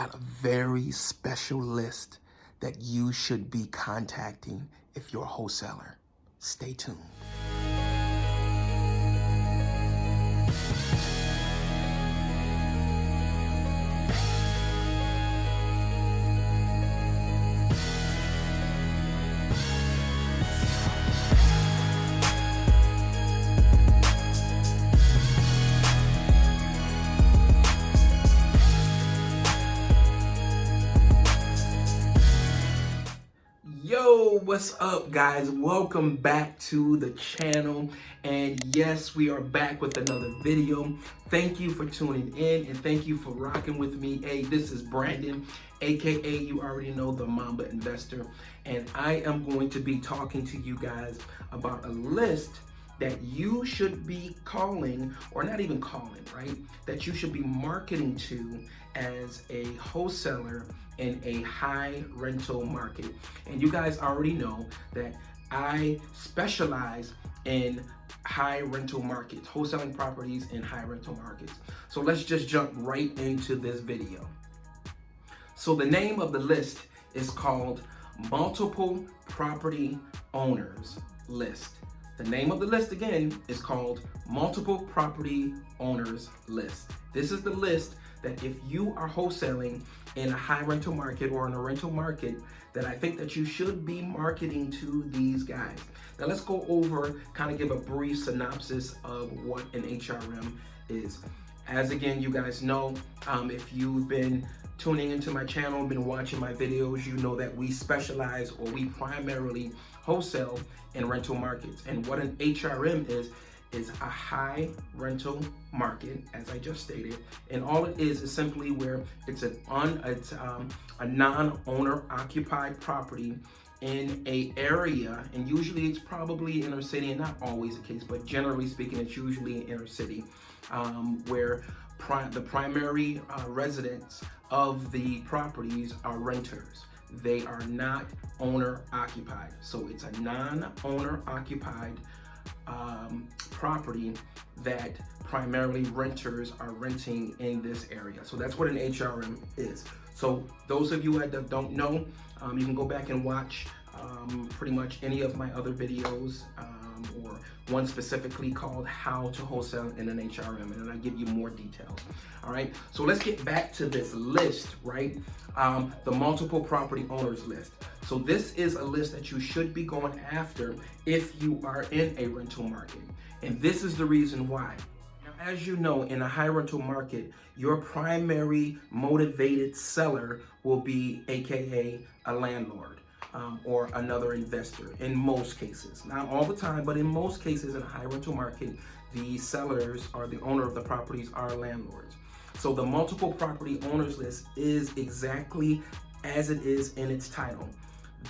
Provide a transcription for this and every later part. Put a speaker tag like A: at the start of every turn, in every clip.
A: got a very special list that you should be contacting if you're a wholesaler. Stay tuned. Yo, what's up, guys? Welcome back to the channel. And yes, we are back with another video. Thank you for tuning in and thank you for rocking with me. Hey, this is Brandon, aka you already know, the MAMBA investor. And I am going to be talking to you guys about a list that you should be calling, or not even calling, right? That you should be marketing to as a wholesaler in a high rental market. And you guys already know that I specialize in high rental markets, wholesaling properties in high rental markets. So let's just jump right into this video. So the name of the list is called Multiple Property Owners List. The name of the list again is called Multiple Property Owners List. This is the list that if you are wholesaling in a high rental market or in a rental market, that I think that you should be marketing to these guys. Now let's go over, kind of give a brief synopsis of what an HRM is. As again, you guys know, if you've been tuning into my channel, been watching my videos, you know that we specialize, or we primarily wholesale in rental markets. And what an HRM is a high rental market, as I just stated. And all it is simply where it's a non-owner occupied property in a area, and usually it's probably inner city, and not always the case, but generally speaking, it's usually inner city, where the primary residents of the properties are renters. They are not owner occupied. So it's a non-owner occupied property that primarily renters are renting in this area. So that's what an HRM is. So those of you that don't know, you can go back and watch pretty much any of my other videos, or one specifically called How to Wholesale in an HRM, and then I give you more details. All right, so let's get back to this list, right? The multiple property owners list. So this is a list that you should be going after if you are in a rental market. And this is the reason why. Now, as you know, in a high rental market, your primary motivated seller will be AKA a landlord. Or another investor in most cases. Not all the time, but in most cases in a high rental market, the sellers or the owner of the properties are landlords. So the multiple property owners list is exactly as it is in its title.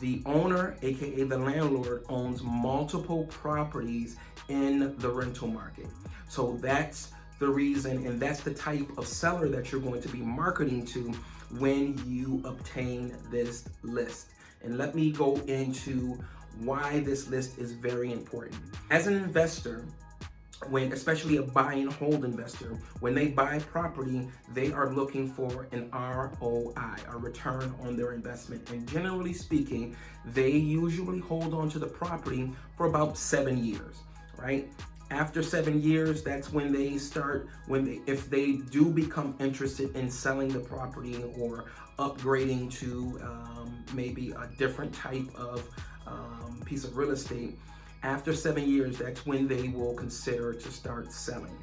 A: The owner, aka the landlord, owns multiple properties in the rental market. So that's the reason, and that's the type of seller that you're going to be marketing to when you obtain this list. And let me go into why this list is very important. As an investor, especially a buy and hold investor, when they buy property, they are looking for an ROI, a return on their investment. And generally speaking, they usually hold on to the property for about 7 years, right? After 7 years, that's when they start, if they do become interested in selling the property or upgrading to maybe a different type of piece of real estate. After 7 years, that's when they will consider to start selling.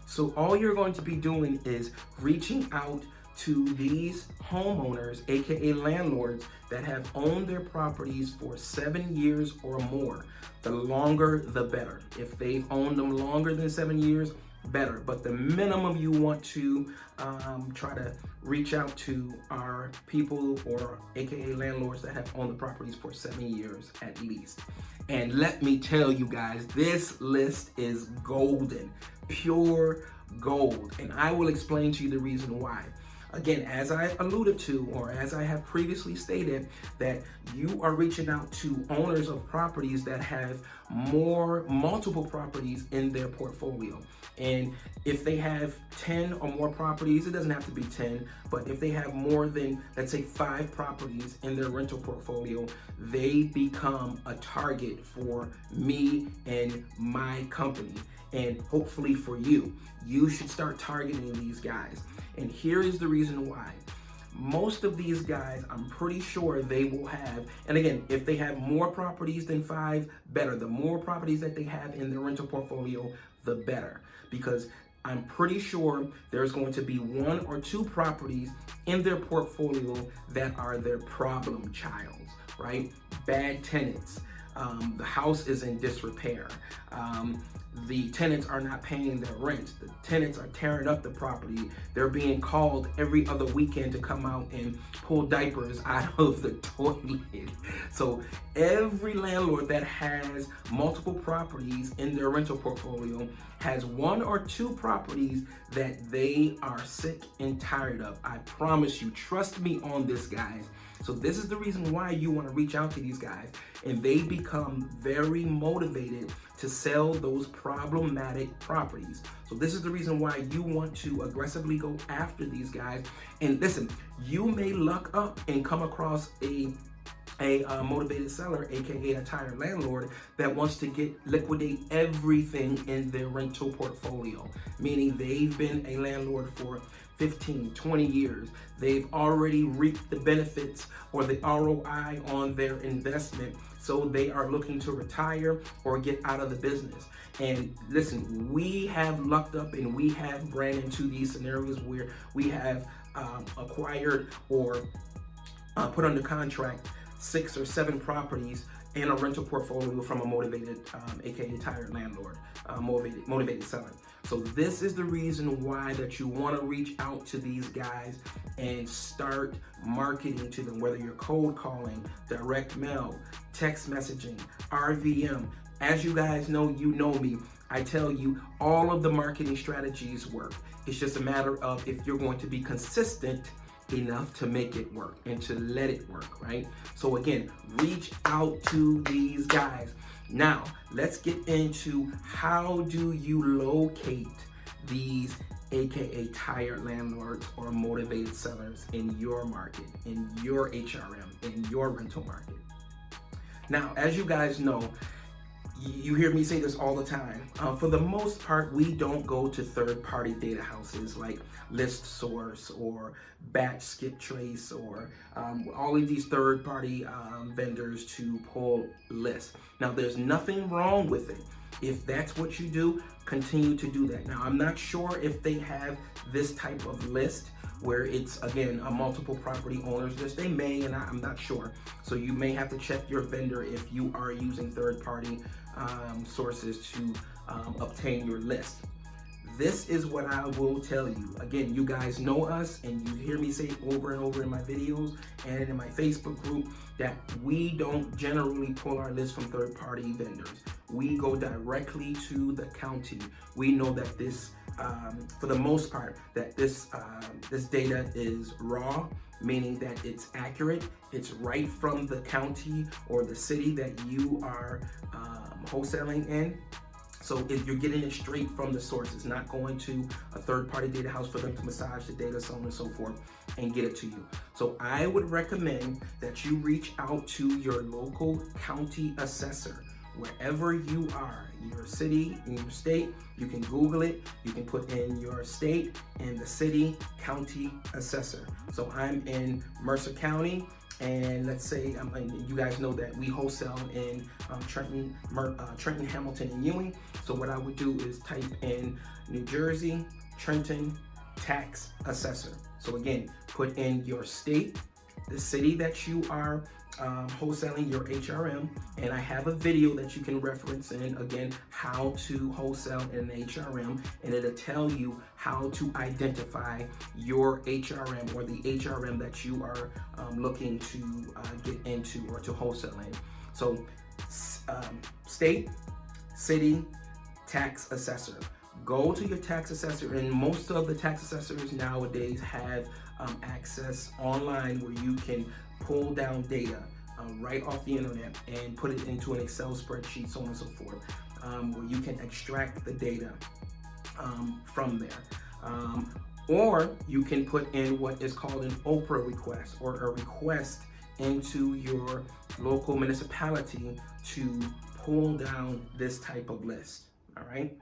A: So all you're going to be doing is reaching out to these homeowners, aka landlords, that have owned their properties for 7 years or more. The longer, the better. If they've owned them longer than 7 years, better. But the minimum you want to try to reach out to are people, or aka landlords, that have owned the properties for 7 years at least. And let me tell you guys, this list is golden, pure gold. And I will explain to you the reason why. Again, as I alluded to, or as I have previously stated, that you are reaching out to owners of properties that have multiple properties in their portfolio. And if they have 10 or more properties, it doesn't have to be 10, but if they have more than, let's say, 5 properties in their rental portfolio, they become a target for me and my company, and hopefully for you. You should start targeting these guys. And here is the reason why. Most of these guys, I'm pretty sure they will have, and again, if they have more properties than 5, better. The more properties that they have in their rental portfolio, the better. Because I'm pretty sure there's going to be 1 or 2 properties in their portfolio that are their problem childs, right? Bad tenants. The house is in disrepair. The tenants are not paying their rent. The tenants are tearing up the property. They're being called every other weekend to come out and pull diapers out of the toilet. So every landlord that has multiple properties in their rental portfolio has 1 or 2 properties that they are sick and tired of. I promise you, trust me on this, guys. So this is the reason why you want to reach out to these guys, and they become very motivated to sell those problematic properties. So this is the reason why you want to aggressively go after these guys. And listen, you may luck up and come across a motivated seller, aka a tired landlord, that wants to liquidate everything in their rental portfolio, meaning they've been a landlord for 15, 20 years. They've already reaped the benefits or the ROI on their investment, so they are looking to retire or get out of the business. And listen, we have lucked up and we have ran into these scenarios where we have acquired or put under contract 6 or 7 properties in a rental portfolio from a motivated, aka tired landlord, motivated seller. So this is the reason why that you want to reach out to these guys and start marketing to them, whether you're cold calling, direct mail, text messaging, RVM. As you guys know, you know me. I tell you, all of the marketing strategies work. It's just a matter of if you're going to be consistent enough to make it work and to let it work, right? So again, reach out to these guys. Now, let's get into how do you locate these aka tired landlords or motivated sellers in your market, in your HRM, in your rental market. Now, as you guys know, you hear me say this all the time. For the most part, we don't go to third-party data houses like ListSource or Batch Skip Trace or all of these third-party vendors to pull lists. Now, there's nothing wrong with it. If that's what you do, continue to do that. Now, I'm not sure if they have this type of list where it's, again, a multiple property owners list. They may, and I'm not sure. So you may have to check your vendor if you are using third-party sources to obtain your list. This is what I will tell you. Again, you guys know us, and you hear me say over and over in my videos and in my Facebook group that we don't generally pull our list from third-party vendors. We go directly to the county. We know that this, for the most part, that this data is raw, meaning that it's accurate. It's right from the county or the city that you are wholesaling in. So if you're getting it straight from the source, it's not going to a third-party data house for them to massage the data, so on and so forth, and get it to you. So I would recommend that you reach out to your local county assessor, wherever you are, your city, in your state. You can Google it. You can put in your state and the city county assessor. So I'm in Mercer County. And let's say, you guys know that we wholesale in Trenton, Hamilton, and Ewing. So what I would do is type in New Jersey, Trenton, tax assessor. So again, put in your state, the city that you are wholesaling your HRM, and I have a video that you can reference in, again, how to wholesale in an HRM, and it'll tell you how to identify your HRM or the HRM that you are looking to get into or to wholesale in. So state, city, tax assessor. go to your tax assessor, and most of the tax assessors nowadays have access online where you can pull down data right off the internet and put it into an Excel spreadsheet, so on and so forth, where you can extract the data from there. Or you can put in what is called an Oprah request, or a request into your local municipality to pull down this type of list. All right.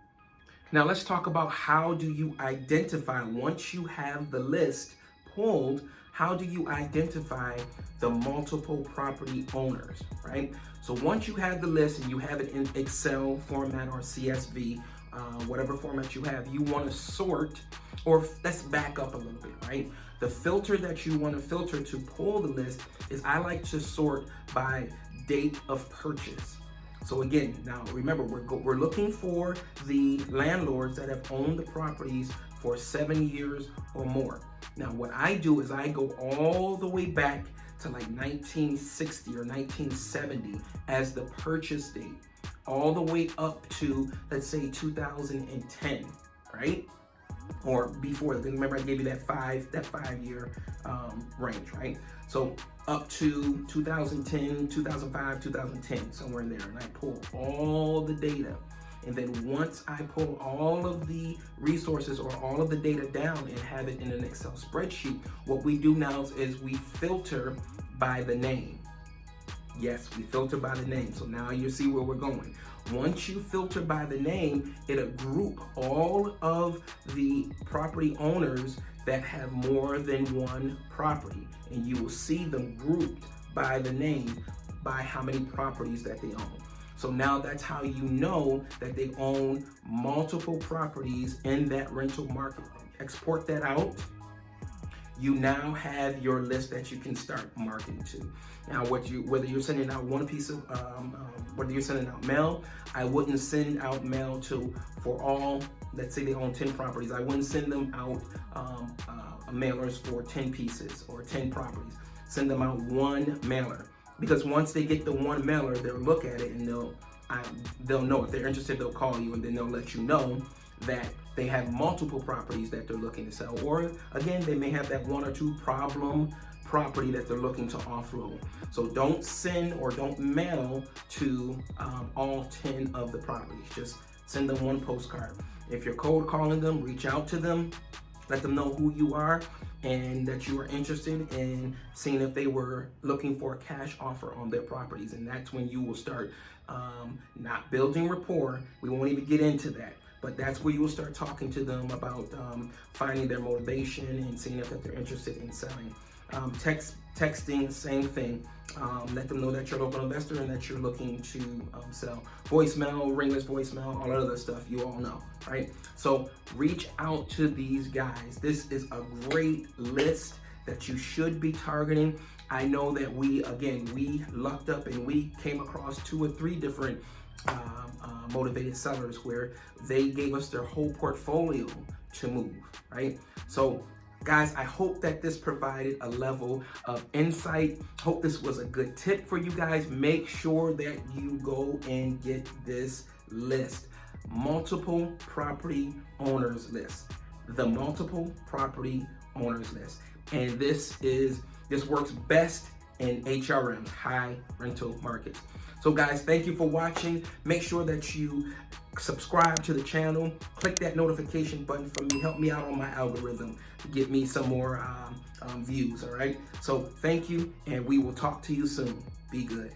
A: Now let's talk about how do you identify, once you have the list pulled, how do you identify the multiple property owners, right? So once you have the list and you have it in Excel format or CSV, whatever format you have, you want to sort, or let's back up a little bit, right? The filter that you want to filter to pull the list is, I like to sort by date of purchase. So again, now remember, we're looking for the landlords that have owned the properties for 7 years or more. Now what I do is I go all the way back to like 1960 or 1970 as the purchase date, all the way up to, let's say, 2010, right? Or before, remember I gave you that 5 year range, right? So up to 2010, 2005, 2010, somewhere in there. And I pull all the data. And then once I pull all of the resources or all of the data down and have it in an Excel spreadsheet, what we do now is we filter by the name. Yes, we filter by the name. So now you see where we're going. Once you filter by the name, it'll group all of the property owners that have more than one property. And you will see them grouped by the name, by how many properties that they own. So now that's how you know that they own multiple properties in that rental market. Export that out. You now have your list that you can start marketing to. Now, whether you're sending out one piece of, whether you're sending out mail, I wouldn't send out mail for all, let's say they own 10 properties. I wouldn't send them out mailers for 10 pieces or 10 properties. Send them out one mailer, because once they get the one mailer, they'll look at it and they'll know. If they're interested, they'll call you, and then they'll let you know that they have multiple properties that they're looking to sell. Or again, they may have that one or two problem property that they're looking to offload. So don't send or don't mail to all 10 of the properties. Just send them one postcard. If you're cold calling them, reach out to them, let them know who you are and that you are interested in seeing if they were looking for a cash offer on their properties. And that's when you will start not building rapport. We won't even get into that. But that's where you will start talking to them about finding their motivation and seeing if they're interested in selling. Texting, same thing. Let them know that you're a local investor and that you're looking to sell. Voicemail, ringless voicemail, all that other stuff you all know, right? So reach out to these guys. This is a great list that you should be targeting. I know that we lucked up and we came across 2 or 3 different motivated sellers where they gave us their whole portfolio to move, right? So guys, I hope that this provided a level of insight. Hope this was a good tip for you guys. Make sure that you go and get this list. Multiple property owners list. The multiple property owners list. And this works best in HRMs, high rental markets. So guys, thank you for watching. Make sure that you subscribe to the channel, click that notification button for me, help me out on my algorithm to get me some more views, all right? So thank you, and we will talk to you soon. Be good.